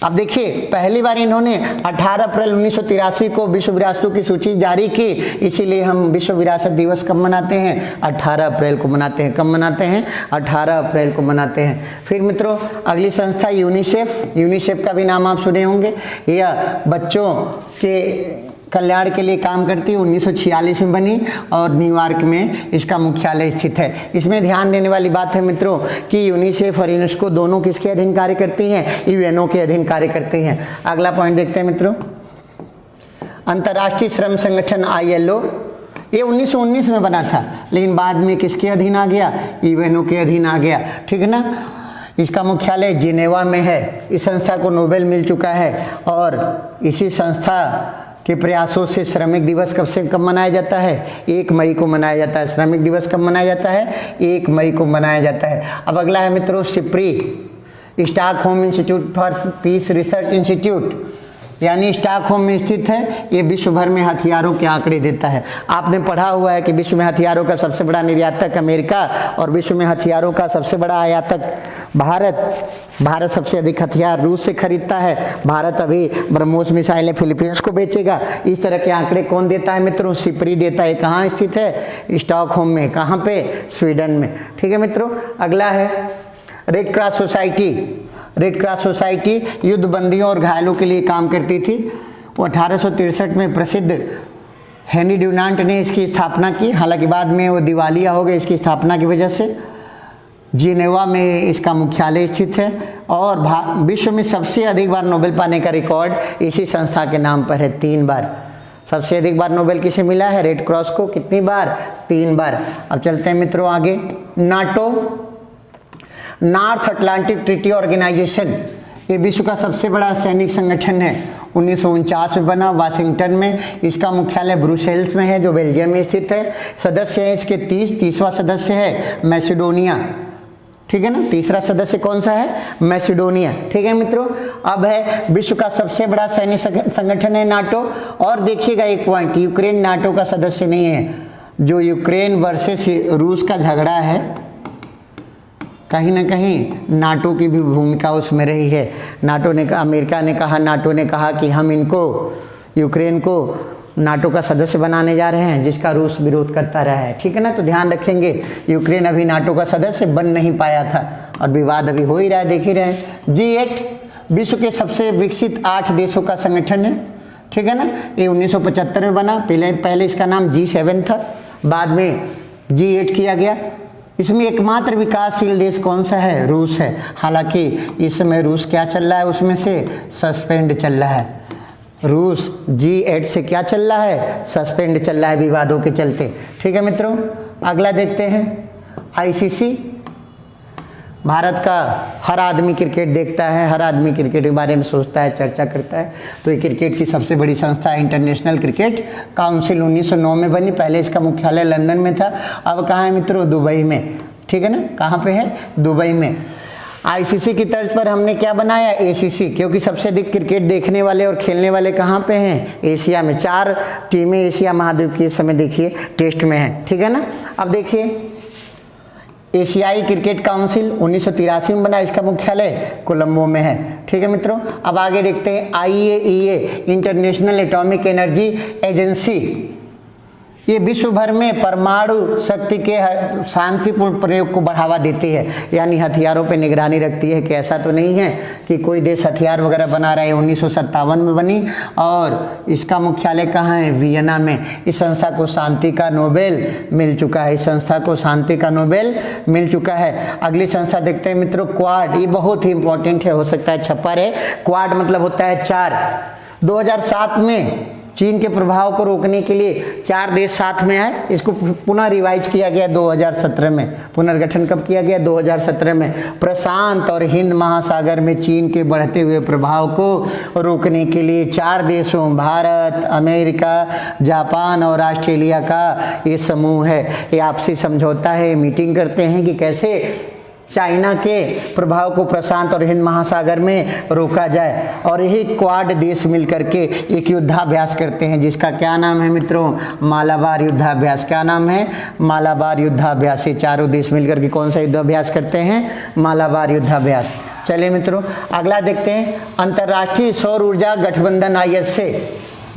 अब देखिए, पहली बार इन्होंने 18 अप्रैल 1983 को विश्व विरासतों की सूची जारी की। इसीलिए हम विश्व विरासत दिवस कब मनाते हैं? 18 अप्रैल को मनाते हैं। कब मनाते हैं? 18 अप्रैल को मनाते हैं। फिर मित्रों, अगली संस्था यूनिसेफ। यूनिसेफ का भी नाम आप सुने होंगे। यह बच्चों के कल्याण के लिए काम करती है। 1946 में बनी और न्यूयॉर्क में इसका मुख्यालय स्थित है। इसमें ध्यान देने वाली बात है मित्रों कि यूनिसेफ और यूनेस्को दोनों किसके अधीन कार्य करती हैं? यूएनओ के अधीन कार्य करती हैं। अगला पॉइंट देखते हैं मित्रों, अंतर्राष्ट्रीय श्रम संगठन ILO। ये 1919 में बना था, लेकिन बाद में किसके अधीन आ गया? यूएनओ के अधीन आ गया। ठीक है ना? इसका मुख्यालय जिनेवा में है। इस संस्था को नोबेल मिल चुका है। और इसी संस्था के प्रयासों से श्रमिक दिवस कब से कब मनाया जाता है? 1 मई को मनाया जाता है। श्रमिक दिवस कब मनाया जाता है? 1 मई को मनाया जाता है। अब अगला है मित्रों SIPRI, Stockholm institute for Peace Research institute, यानी स्टॉकहोम में स्थित है। ये विश्व भर में हथियारों के आंकड़े देता है। आपने पढ़ा हुआ है कि विश्व में हथियारों का सबसे बड़ा निर्यातक अमेरिका और विश्व में हथियारों का सबसे बड़ा आयातक भारत। भारत सबसे अधिक हथियार रूस से खरीदता है। भारत अभी ब्रह्मोस मिसाइलें फिलीपींस को बेचेगा। इस तरह के आंकड़े कौन देता है मित्रों? सिप्री देता है। कहाँ स्थित है? स्टॉकहोम में। कहाँ पे? स्वीडन में। ठीक है मित्रों, अगला है red cross society. Red cross society युद्ध बंदियों और घायलों के लिए काम करती थी। वो 1863 में प्रसिद्ध हेनरी ड्यूनांट ने इसकी स्थापना की। हालांकि बाद में वो दिवालिया हो गए इसकी स्थापना की वजह से। जिनेवा में इसका मुख्यालय स्थित है। और विश्व में सबसे अधिक बार नोबेल पाने का रिकॉर्ड इसी संस्था के नाम पर है, 3 बार। सबसे अधिक बार नोबेल किसे मिला है? रेड क्रॉस को। कितनी बार? 3 बार। अब चलते हैं मित्रों आगे। NATO, North Atlantic Treaty Organization, ये विश्व का सबसे बड़ा सैनिक संगठन है। 1949 में बना, वाशिंगटन में। इसका मुख्यालय ब्रुसेल्स में है जो बेल्जियम में स्थित है। सदस्य हैं इसके 30वां सदस्य है मैसिडोनिया। ठीक है ना, तीसरा सदस्य कौन सा है? मैसिडोनिया। ठीक है मित्रों, अब है विश्व का सबसे बड़ा सैनिक संगठन है नाटो। और देखिएगा एक पॉइंट, यूक्रेन नाटो का सदस्य नहीं है। जो यूक्रेन वर्सेस रूस का झगड़ा है, कहीं ना कहीं नाटो की भी भूमिका उसमें रही है। नाटो ने कहा, अमेरिका ने कहा, नाटो ने कहा कि हम इनको, यूक्रेन को नाटो का सदस्य बनाने जा रहे हैं, जिसका रूस विरोध करता रहा है। ठीक है ना, तो ध्यान रखेंगे यूक्रेन अभी नाटो का सदस्य बन नहीं पाया था और विवाद अभी हो ही रहा है, देख ही रहे हैं। G8 विश्व के सबसे विकसित 8 देशों का संगठन है। ठीक है ना, ये 1975 में बना। पहले इसका नाम G7 था, बाद में G8 किया गया। इसमें एकमात्र विकासशील देश कौन सा है? रूस है। हालांकि इस समय रूस क्या चल रहा है, उसमें से सस्पेंड चल रहा है। रूस G8 से क्या चल रहा है? सस्पेंड चल रहा है विवादों के चलते। ठीक है मित्रों, अगला देखते हैं ICC। भारत का हर आदमी क्रिकेट देखता है, हर आदमी क्रिकेट के बारे में सोचता है, चर्चा करता है। तो ये क्रिकेट की सबसे बड़ी संस्था है इंटरनेशनल क्रिकेट काउंसिल। 1909 में बनी। पहले इसका मुख्यालय लंदन में था, अब कहाँ है मित्रों? दुबई में। ठीक है ना, कहाँ पे है? दुबई में। ICC की तर्ज पर हमने क्या बनाया? ACC, क्योंकि सबसे अधिक क्रिकेट देखने वाले और खेलने वाले कहाँ पे हैं? एशिया में। 4 टीमें एशिया महाद्वीप की इस समय देखिए टेस्ट में है। ठीक है ना, अब देखिए एशियाई क्रिकेट काउंसिल 1983 में बना। इसका मुख्यालय कोलंबो में है। ठीक है मित्रों, अब आगे देखते हैं IAEA, international atomic energy agency. ये विश्व भर में परमाणु शक्ति के शांतिपूर्ण प्रयोग को बढ़ावा देती है, यानी हथियारों पर निगरानी रखती है कि ऐसा तो नहीं है कि कोई देश हथियार वगैरह बना रहा है। 1957 में बनी और इसका मुख्यालय कहाँ है? वियना में। इस संस्था को शांति का नोबेल मिल चुका है। इस संस्था को शांति का नोबेल मिल चुका है। अगली संस्था देखते हैं मित्रों, क्वाड। ये बहुत ही इंपॉर्टेंट है, हो सकता है छपा रहे। क्वाड मतलब होता है 4। 2007 में चीन के प्रभाव को रोकने के लिए 4 देश साथ में आए। इसको पुनः रिवाइज किया गया 2017 में। पुनर्गठन कब किया गया? 2017 में। प्रशांत और हिंद महासागर में चीन के बढ़ते हुए प्रभाव को रोकने के लिए 4 देशों, भारत, अमेरिका, जापान और ऑस्ट्रेलिया का ये समूह है। ये आपसी समझौता है, मीटिंग करते हैं कि कैसे चाइना के प्रभाव को प्रशांत और हिंद महासागर में रोका जाए। और यही क्वाड देश मिलकर के एक युद्धाभ्यास करते हैं, जिसका क्या नाम है मित्रों? मालाबार युद्धाभ्यास। क्या नाम है? मालाबार युद्धाभ्यास। ये चारों देश मिलकर के कौन सा युद्धाभ्यास करते हैं? मालाबार युद्धाभ्यास। चलिए मित्रों, अगला देखते हैं अंतर्राष्ट्रीय सौर ऊर्जा गठबंधन ISA।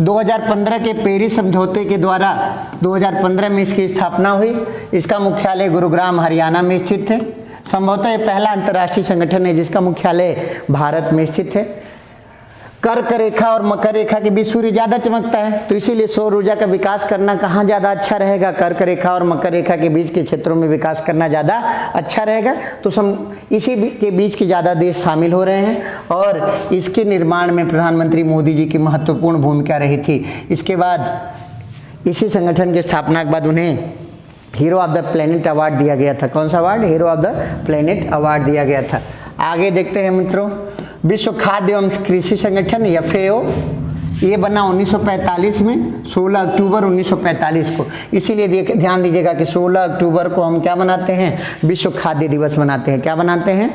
2015 के पेरिस समझौते के द्वारा 2015 में इसकी स्थापना हुई। इसका मुख्यालय गुरुग्राम हरियाणा में स्थित है। संभवतः यह पहला अंतर्राष्ट्रीय संगठन है जिसका मुख्यालय भारत में स्थित है। कर्क रेखा और मकर रेखा के बीच सूर्य ज़्यादा चमकता है, तो इसीलिए सौर ऊर्जा का विकास करना कहाँ ज़्यादा अच्छा रहेगा? कर्क रेखा और मकर रेखा के बीच के क्षेत्रों में विकास करना ज़्यादा अच्छा रहेगा। तो इसी के बीच के ज़्यादा देश शामिल हो रहे हैं और इसके निर्माण में प्रधानमंत्री मोदी जी की महत्वपूर्ण भूमिका रही थी। इसके बाद इसी संगठन की स्थापना के बाद उन्हें hero of the planet award दिया गया था। कौन सा award? Hero of the planet award दिया गया था। आगे देखते हैं मित्रों, विश्व खाद्य एवं कृषि संगठन FAO। ये बना 1945 में, 16 अक्टूबर 1945 को। इसीलिए ध्यान दीजिएगा कि 16 अक्टूबर को हम क्या मनाते हैं? विश्व खाद्य दिवस मनाते हैं। क्या मनाते हैं?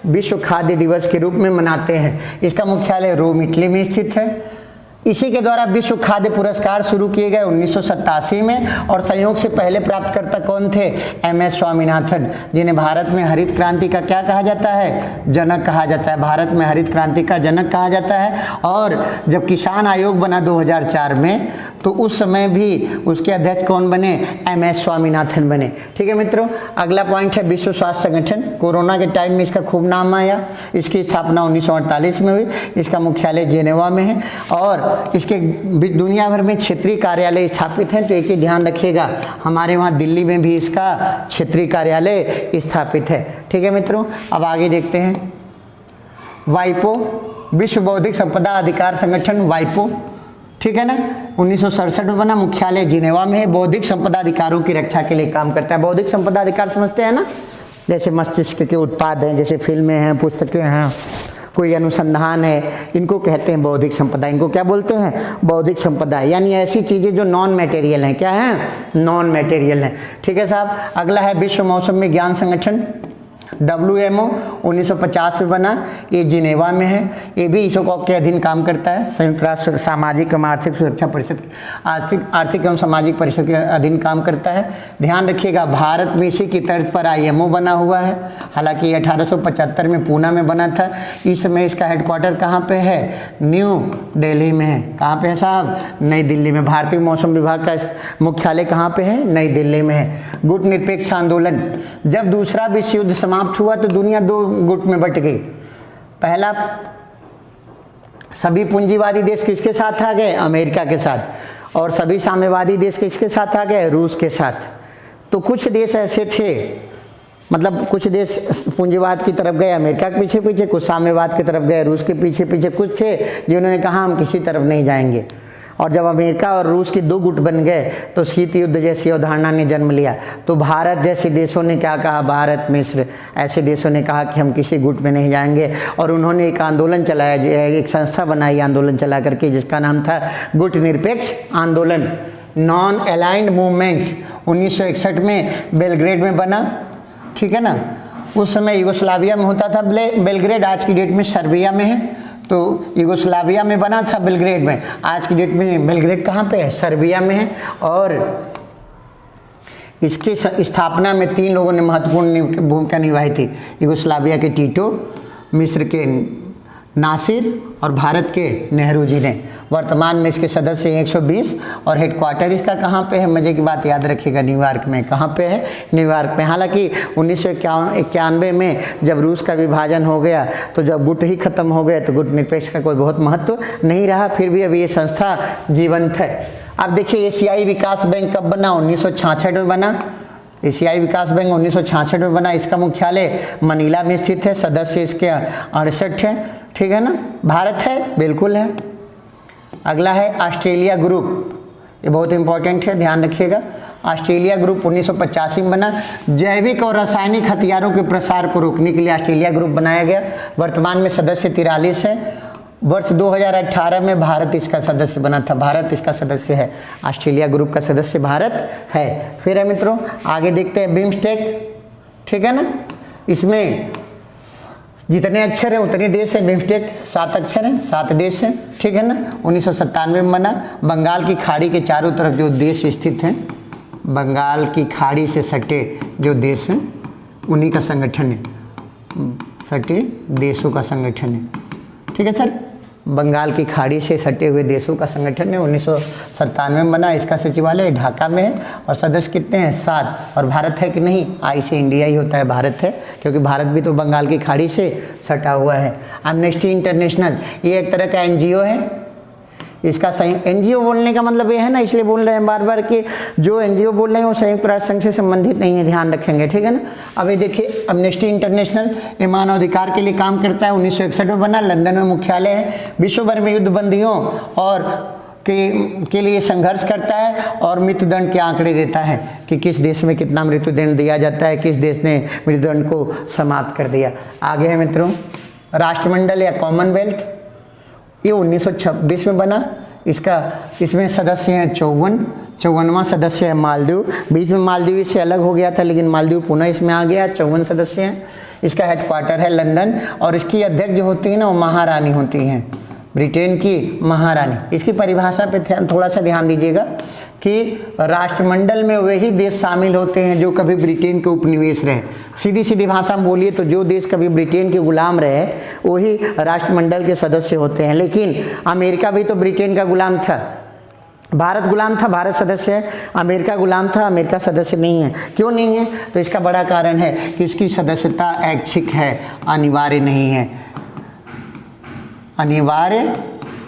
विश्व खाद्य दिवस के रूप में मनाते हैं। इसका मुख्यालय रोम, इटली में स्थित है। इसी के द्वारा विश्व खाद्य पुरस्कार शुरू किए गए 1987 में और संयोग से पहले प्राप्तकर्ता कौन थे? MS स्वामीनाथन, जिन्हें भारत में हरित क्रांति का क्या कहा जाता है? जनक कहा जाता है। भारत में हरित क्रांति का जनक कहा जाता है। और जब किसान आयोग बना 2004 में, तो उस समय भी उसके अध्यक्ष कौन बने? MS स्वामीनाथन बने। ठीक है मित्रों, अगला पॉइंट है विश्व स्वास्थ्य संगठन। कोरोना के टाइम में इसका खूब नाम आया। इसकी स्थापना 1948 में हुई। इसका मुख्यालय जेनेवा में है और इसके दुनिया भर में क्षेत्रीय कार्यालय स्थापित हैं। तो एक चीज़ ध्यान रखिएगा, हमारे वहाँ दिल्ली में भी इसका क्षेत्रीय कार्यालय स्थापित है। ठीक है मित्रों, अब आगे देखते हैं WIPO, विश्व बौद्धिक संपदा अधिकार संगठन WIPO। ठीक है ना, 1967 में बना, मुख्यालय जिनेवा में है। बौद्धिक संपदा अधिकारों की रक्षा के लिए काम करता है। बौद्धिक संपदा अधिकार समझते हैं ना, जैसे मस्तिष्क के उत्पाद हैं, जैसे फिल्में हैं, पुस्तकें हैं, कोई अनुसंधान है, इनको कहते हैं बौद्धिक संपदा। इनको क्या बोलते हैं? बौद्धिक संपदा, यानी ऐसी चीज़ें जो नॉन मटेरियल हैं। क्या है? नॉन मटेरियल हैं। ठीक है साहब। अगला है विश्व मौसम विज्ञान संगठन, WMO 1950 में बना, ये जिनेवा में है। ये भी ISOCOG के अधीन काम करता है, संयुक्त राष्ट्र सामाजिक एवं आर्थिक सुरक्षा परिषद, आर्थिक एवं सामाजिक परिषद के अधीन काम करता है। ध्यान रखिएगा, भारत में इसी की तर्ज पर IMO बना हुआ है। हालांकि 1875 में पूना में बना था। इस समय इसका हेडक्वार्टर कहाँ पे है? न्यू दिल्ली में है। कहाँ पे है साहब? नई दिल्ली में। भारतीय मौसम विभाग का मुख्यालय कहाँ पे है? नई दिल्ली में है। गुट निरपेक्ष आंदोलन, जब दूसरा विश्व युद्ध समाप्त हुआ तो दुनिया दो गुट में बट गई। पहला, सभी पूंजीवादी देश किसके साथ आ गए? अमेरिका के साथ। और सभी साम्यवादी देश किसके साथ आ गए? रूस के साथ। तो कुछ देश ऐसे थे, मतलब कुछ देश पूंजीवाद की तरफ गए अमेरिका के पीछे पीछे, कुछ साम्यवाद की तरफ गए रूस के पीछे पीछे। कुछ थे जिन्होंने कहा हम किसी तरफ नहीं जाएंगे। और जब अमेरिका और रूस की दो गुट बन गए तो शीत युद्ध जैसी अवधारणा ने जन्म लिया। तो भारत जैसे देशों ने क्या कहा? भारत, मिस्र ऐसे देशों ने कहा कि हम किसी गुट में नहीं जाएंगे। और उन्होंने एक आंदोलन चलाया, एक संस्था बनाई आंदोलन चला करके, जिसका नाम था गुट निरपेक्ष आंदोलन, नॉन अलाइंड मूवमेंट। 1961 में बेलग्रेड में बना। ठीक है ना। उस समय यूगोस्लाविया में होता था बेलग्रेड, आज की डेट में सर्बिया में है। तो यूगोस्लाविया में बना था बेलग्रेड में, आज की डेट में बेलग्रेड कहाँ पे है? सर्बिया में है। और इसकी स्थापना में 3 लोगों ने महत्वपूर्ण भूमिका निभाई थी। यूगोस्लाविया के टीटो, मिस्र के नासिर और भारत के नेहरू जी ने। वर्तमान में इसके सदस्य 120 और हेडक्वार्टर इसका कहाँ पे है? मज़े की बात याद रखिएगा, न्यूयॉर्क में। कहाँ पे है? न्यूयॉर्क में। हालांकि 1991 में जब रूस का विभाजन हो गया तो जब गुट ही खत्म हो गए तो गुट निरपेक्ष का कोई बहुत महत्व नहीं रहा। फिर भी अभी ये संस्था जीवंत है। अब देखिए, एशियाई विकास बैंक कब बना? 1966 में बना। एशियाई विकास बैंक 1966 में बना। इसका मुख्यालय मनीला में स्थित है। सदस्य इसके 68 हैं। ठीक है ना। भारत है? बिल्कुल है। अगला है ऑस्ट्रेलिया ग्रुप, ये बहुत इंपॉर्टेंट है, ध्यान रखिएगा। ऑस्ट्रेलिया ग्रुप 1985 में बना। जैविक और रासायनिक हथियारों के प्रसार को रोकने के लिए ऑस्ट्रेलिया ग्रुप बनाया गया। वर्तमान में सदस्य 43 हैं। वर्ष 2018 में भारत इसका सदस्य बना था। भारत इसका सदस्य है। ऑस्ट्रेलिया ग्रुप का सदस्य भारत है। फिर है मित्रों, आगे देखते हैं बिम्स्टेक। ठीक है ना। इसमें जितने अक्षर हैं उतने देश हैं। बिम्स्टेक 7 अक्षर हैं, 7 देश हैं। ठीक है ना। 1997 में बना। बंगाल की खाड़ी के चारों तरफ जो देश स्थित हैं, बंगाल की खाड़ी से सटे जो देश हैं उन्हीं का संगठन है, सटे देशों का संगठन है। ठीक है सर। बंगाल की खाड़ी से सटे हुए देशों का संगठन है। 1997 में बना। इसका सचिवालय ढाका में है। और सदस्य कितने हैं? 7। और भारत है कि नहीं? आई से इंडिया ही होता है, भारत है, क्योंकि भारत भी तो बंगाल की खाड़ी से सटा हुआ है। एमनेस्टी इंटरनेशनल, ये एक तरह का NGO है। इसका NGO बोलने का मतलब ये है ना, इसलिए बोल रहे हैं बार बार कि जो NGO बोल रहे हैं वो संयुक्त राष्ट्र संघ से संबंधित नहीं है, ध्यान रखेंगे। ठीक है ना। अब ये देखिए, एमनेस्टी इंटरनेशनल ये मानवाधिकार के लिए काम करता है। 1961 में बना। लंदन में मुख्यालय है। विश्व भर में युद्धबंदियों और के लिए संघर्ष करता है और मृत्युदंड के आंकड़े देता है कि किस देश में कितना मृत्युदंड दिया जाता है, किस देश ने मृत्युदंड को समाप्त कर दिया। आगे है मित्रों राष्ट्रमंडल या कॉमनवेल्थ, ये 1926 में बना। इसमें सदस्य हैं 54वां सदस्य है मालदीव। बीच में मालदीव इससे अलग हो गया था, लेकिन मालदीव पुनः इसमें आ गया। 54 सदस्य हैं। इसका हेडक्वार्टर है लंदन। और इसकी अध्यक्ष जो होती है ना, वो महारानी होती हैं, ब्रिटेन की महारानी। इसकी परिभाषा पे थोड़ा सा ध्यान दीजिएगा कि राष्ट्रमंडल में वही देश शामिल होते हैं जो कभी ब्रिटेन के उपनिवेश रहे। सीधी सीधी भाषा में बोलिए तो जो देश कभी ब्रिटेन के गुलाम रहे वही राष्ट्रमंडल के सदस्य होते हैं। लेकिन अमेरिका भी तो ब्रिटेन का गुलाम था। भारत गुलाम था, भारत सदस्य है। अमेरिका गुलाम था, अमेरिका सदस्य नहीं है। क्यों नहीं है? तो इसका बड़ा कारण है कि इसकी सदस्यता ऐच्छिक है, अनिवार्य नहीं है। अनिवार्य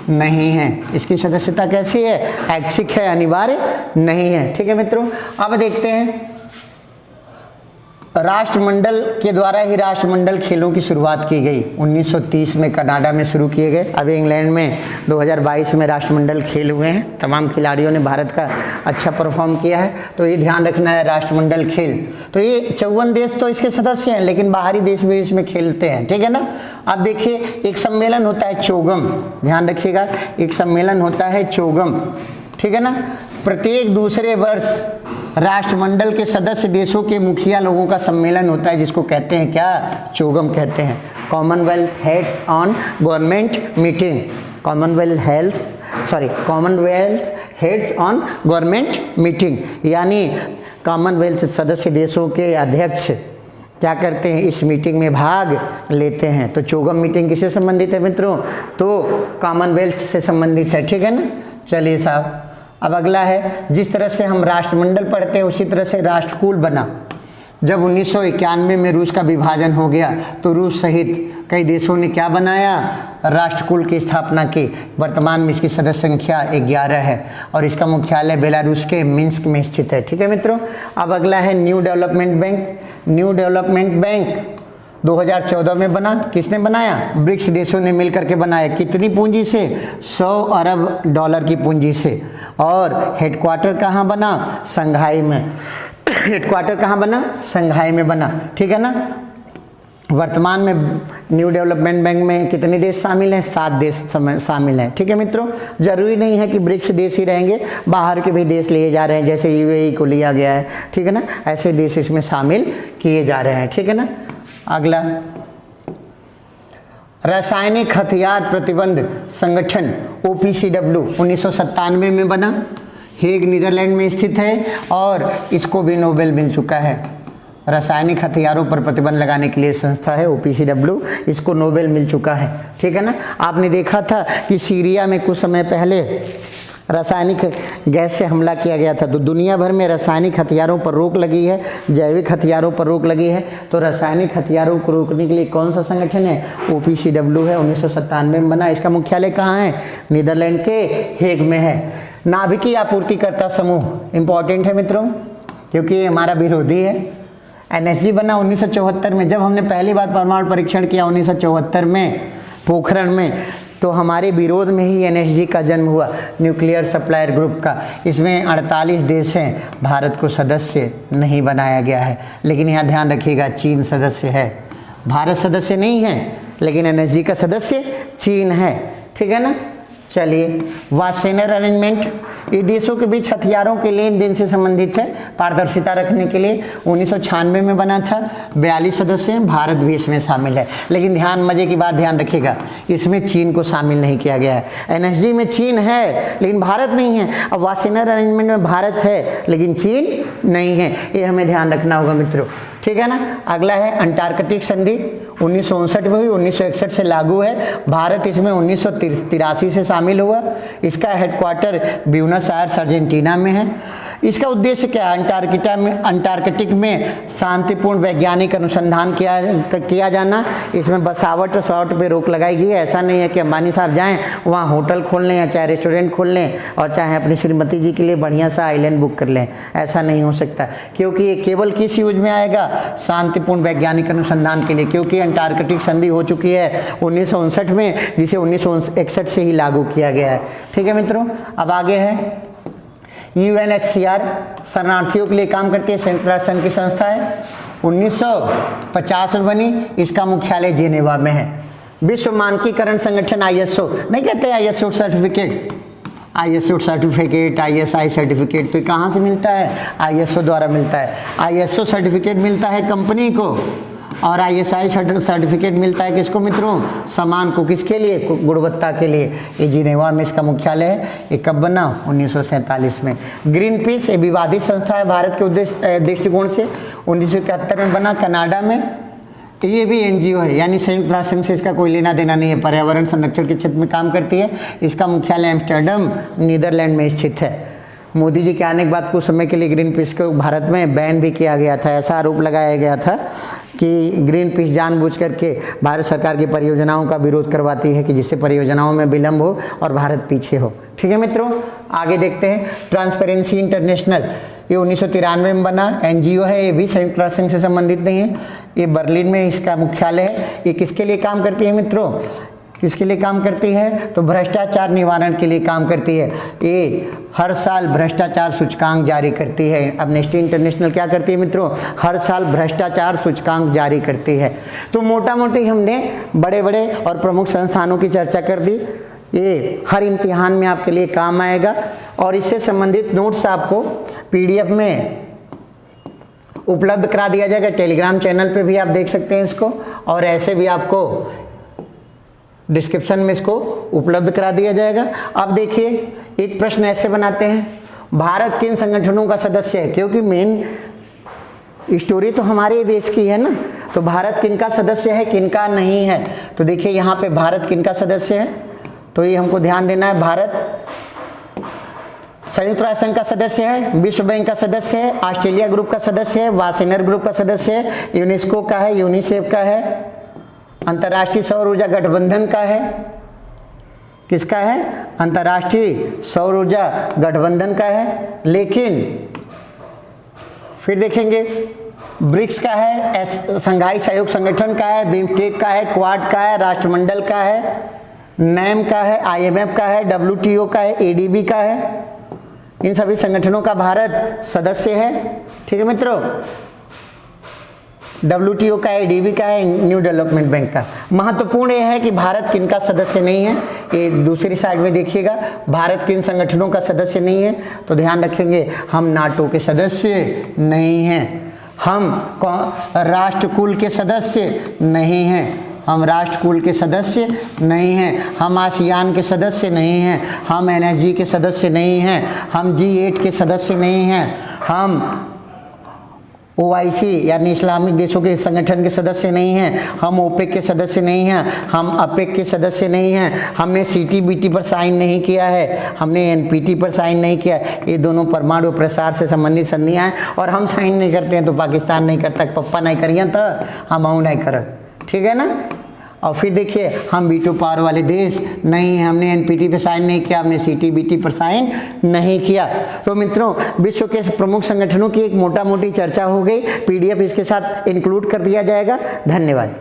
नहीं है। इसकी सदस्यता कैसी है? ऐच्छिक है, अनिवार्य नहीं है। ठीक है मित्रों। अब देखते हैं राष्ट्रमंडल के द्वारा ही राष्ट्रमंडल खेलों की शुरुआत की गई। 1930 में कनाडा में शुरू किए गए। अभी इंग्लैंड में 2022 में राष्ट्रमंडल खेल हुए हैं। तमाम खिलाड़ियों ने भारत का अच्छा परफॉर्म किया है, तो ये ध्यान रखना है राष्ट्रमंडल खेल। तो ये 54 देश तो इसके सदस्य हैं, लेकिन बाहरी देश भी इसमें खेलते हैं, ठीक है ना। अब देखिए, एक सम्मेलन होता है चोगम, ध्यान रखिएगा, एक सम्मेलन होता है चोगम, ठीक है ना। प्रत्येक दूसरे वर्ष राष्ट्रमंडल के सदस्य देशों के मुखिया लोगों का सम्मेलन होता है, जिसको कहते हैं क्या, चोगम कहते हैं। Commonwealth heads on government meeting, Commonwealth heads on government meeting, यानी कॉमनवेल्थ सदस्य देशों के अध्यक्ष क्या करते हैं, इस मीटिंग में भाग लेते हैं। तो चोगम मीटिंग किससे संबंधित है मित्रों, तो कॉमनवेल्थ से संबंधित है, ठीक है ना। चलिए साहब, अब अगला है, जिस तरह से हम राष्ट्रमंडल पढ़ते हैं उसी तरह से राष्ट्रकुल बना। जब 1991 में रूस का विभाजन हो गया तो रूस सहित कई देशों ने क्या बनाया, राष्ट्रकुल की स्थापना की। वर्तमान में इसकी सदस्य संख्या 11 है और इसका मुख्यालय बेलारूस के मिन्स्क में स्थित है, ठीक है मित्रों। अब अगला है new development bank. New development bank 2014 में बना। किसने बनाया, ब्रिक्स देशों ने मिलकर के बनाया। कितनी पूंजी से, 100 अरब डॉलर की पूंजी से। और हेडक्वार्टर कहाँ बना, संघाई में। हेडक्वार्टर कहाँ बना, संघाई में बना, ठीक है ना। वर्तमान में न्यू डेवलपमेंट बैंक में कितने देश शामिल हैं, 7 देश शामिल हैं, ठीक है मित्रों। जरूरी नहीं है कि ब्रिक्स देश ही रहेंगे, बाहर के भी देश लिए जा रहे हैं, जैसे यूएई को लिया गया है, ठीक है ना। ऐसे देश इसमें शामिल किए जा रहे हैं, ठीक है ना। अगला, रासायनिक हथियार प्रतिबंध संगठन OPCW 1997 में बना। हेग नीदरलैंड में स्थित है और इसको भी नोबेल मिल चुका है। रासायनिक हथियारों पर प्रतिबंध लगाने के लिए संस्था है OPCW, इसको नोबेल मिल चुका है, ठीक है ना। आपने देखा था कि सीरिया में कुछ समय पहले रासायनिक गैस से हमला किया गया था, तो दुनिया भर में रासायनिक हथियारों पर रोक लगी है, जैविक हथियारों पर रोक लगी है। तो रासायनिक हथियारों को रोकने के लिए कौन सा संगठन है, OPCW है, 1997 में बना। इसका मुख्यालय कहाँ है, नीदरलैंड के हेग में है। नाभिकीय आपूर्तिकर्ता समूह इंपॉर्टेंट है मित्रों, क्योंकि ये हमारा विरोधी है। NSG बना 1974 में। जब हमने पहली बार परमाणु परीक्षण किया 1974 में पोखरण में, तो हमारे विरोध में ही NSG का जन्म हुआ, न्यूक्लियर सप्लायर ग्रुप का। इसमें 48 देश हैं, भारत को सदस्य नहीं बनाया गया है। लेकिन यहाँ ध्यान रखिएगा, चीन सदस्य है, भारत सदस्य नहीं है, लेकिन NSG का सदस्य चीन है, ठीक है ना। चलिए, वासेनर अरेंजमेंट, ये देशों के बीच हथियारों के लेन देन से संबंधित है, पारदर्शिता रखने के लिए 1996 में बना था। 42 सदस्य हैं, भारत भी इसमें शामिल है। लेकिन मजे की बात ध्यान रखिएगा, इसमें चीन को शामिल नहीं किया गया है। NSG में चीन है लेकिन भारत नहीं है। अब वासेनर अरेंजमेंट में भारत है लेकिन चीन नहीं है, ये हमें ध्यान रखना होगा मित्रों, ठीक है ना। अगला है अंटार्कटिक संधि, 1959 में हुई, 1961 से लागू है। भारत इसमें 1983 से शामिल हुआ। इसका हेडक्वार्टर ब्यूनस आयर्स अर्जेंटीना में है। इसका उद्देश्य क्या है, अंटार्कटिक में शांतिपूर्ण वैज्ञानिक अनुसंधान किया जाना। इसमें बसावट और शॉर्ट पे रोक लगाई गई है। ऐसा नहीं है कि अंबानी साहब जाएं वहाँ होटल खोल लें या चाहे रेस्टोरेंट खोल लें और चाहे अपनी श्रीमती जी के लिए बढ़िया सा आइलैंड बुक कर लें, ऐसा नहीं हो सकता। क्योंकि ये केवल किस यूज में आएगा, शांतिपूर्ण वैज्ञानिक अनुसंधान के लिए, क्योंकि अंटार्कटिक संधि हो चुकी है 1959 में, जिसे 1961 से ही लागू किया गया है, ठीक है मित्रों। अब आगे है UNHCR, शरणार्थियों के लिए काम करती है, संयुक्त राष्ट्र संघ की संस्था है। 1950 में बनी, इसका मुख्यालय जेनेवा में है। विश्व मानकीकरण संगठन ISO, नहीं कहते ISO certificate, ISO certificate, ISI certificate, तो कहाँ से मिलता है, ISO द्वारा मिलता है। ISO सर्टिफिकेट मिलता है कंपनी को और ISI सर्टिफिकेट मिलता है किसको मित्रों, सामान को। किसके लिए, गुणवत्ता के लिए। ये जिनेवा में इसका मुख्यालय है। ये कब बना, 1947 में। ग्रीन पीस, ये विवादित संस्था है भारत के उद्देश्य दृष्टिकोण से, 1971 में बना, कनाडा में। ये भी NGO है, यानी संयुक्त राष्ट्र संघ से इसका कोई लेना देना नहीं है, पर्यावरण संरक्षण के क्षेत्र में काम करती है। इसका मुख्यालय एम्स्टर्डम नीदरलैंड में स्थित है। मोदी जी के आने के बाद कुछ समय के लिए ग्रीन पीस को भारत में बैन भी किया गया था। ऐसा आरोप लगाया गया था कि ग्रीन पीस जानबूझ करके भारत सरकार की परियोजनाओं का विरोध करवाती है, कि जिससे परियोजनाओं में विलंब हो और भारत पीछे हो, ठीक है मित्रों। आगे देखते हैं ट्रांसपेरेंसी इंटरनेशनल, ये 1993 में बना, एनजीओ है, ये भी संयुक्त राष्ट्र संघ से संबंधित नहीं है। ये बर्लिन में इसका मुख्यालय है। ये किसके लिए काम करती है मित्रों? किसके लिए काम करती है? तो भ्रष्टाचार निवारण के लिए काम करती है। ये हर साल भ्रष्टाचार सूचकांक जारी करती है। एम्नेस्टी इंटरनेशनल क्या करती है मित्रों? हर साल भ्रष्टाचार सूचकांक जारी करती है। तो मोटा मोटी हमने बड़े बड़े और प्रमुख संस्थानों की चर्चा कर दी। ये हर इम्तिहान में आपके लिए काम आएगा और इससे संबंधित नोट्स आपको पीडीएफ में उपलब्ध करा दिया जाएगा। टेलीग्राम चैनल पे भी आप देख सकते हैं इसको, और ऐसे भी आपको डिस्क्रिप्शन में इसको उपलब्ध करा दिया जाएगा। अब देखिए, एक प्रश्न ऐसे बनाते हैं, भारत किन संगठनों का सदस्य है? क्योंकि मेन स्टोरी तो हमारे देश की है ना, तो भारत किनका सदस्य है, किनका नहीं है। तो देखिए यहाँ पे भारत किनका सदस्य है, तो ये हमको ध्यान देना है। भारत संयुक्त राष्ट्र संघ का सदस्य है, विश्व बैंक का सदस्य है, ऑस्ट्रेलिया ग्रुप का सदस्य है, वासेनर ग्रुप का सदस्य है, यूनेस्को का है, यूनिसेफ का है, अंतर्राष्ट्रीय सौर ऊर्जा गठबंधन का है। किसका है? अंतर्राष्ट्रीय सौर ऊर्जा गठबंधन का है। लेकिन फिर देखेंगे ब्रिक्स का है, संघाई सहयोग संगठन का है, बिम्स्टेक का है, क्वाड का है, राष्ट्रमंडल का है, नैम का है, आईएमएफ का है, डब्ल्यूटीओ का है, एडीबी का है। इन सभी संगठनों का भारत सदस्य है। ठीक है मित्रों, डब्ल्यूटीओ का है, एडीबी का है, न्यू डेवलपमेंट बैंक का। महत्वपूर्ण यह है कि भारत किनका सदस्य नहीं है। ये दूसरी साइड में देखिएगा, भारत किन संगठनों का सदस्य नहीं है, तो ध्यान रखेंगे हम नाटो के सदस्य नहीं हैं, हम राष्ट्रकुल के सदस्य नहीं हैं, हम राष्ट्रकुल के सदस्य नहीं हैं, हम आसियान के सदस्य नहीं हैं, हम एनएसजी के सदस्य नहीं हैं, हम G8 के सदस्य नहीं हैं, हम OIC यानी इस्लामिक देशों के संगठन के सदस्य नहीं हैं, हम ओपेक के सदस्य नहीं हैं, हम अपेक के सदस्य नहीं हैं, हमने CTBT पर साइन नहीं किया है, हमने NPT पर साइन नहीं किया। ये दोनों परमाणु प्रसार से संबंधित संधियाँ हैं और हम साइन नहीं करते हैं तो पाकिस्तान नहीं करता, पप्पा नहीं करिए तो हम नहीं कर। ठीक है ना। और फिर देखिए, हम वीटो पावर वाले देश नहीं हैं, हमने NPT पे साइन नहीं किया, हमने CTBT पर साइन नहीं किया। तो मित्रों, विश्व के प्रमुख संगठनों की एक मोटा मोटी चर्चा हो गई। PDF इसके साथ इंक्लूड कर दिया जाएगा। धन्यवाद।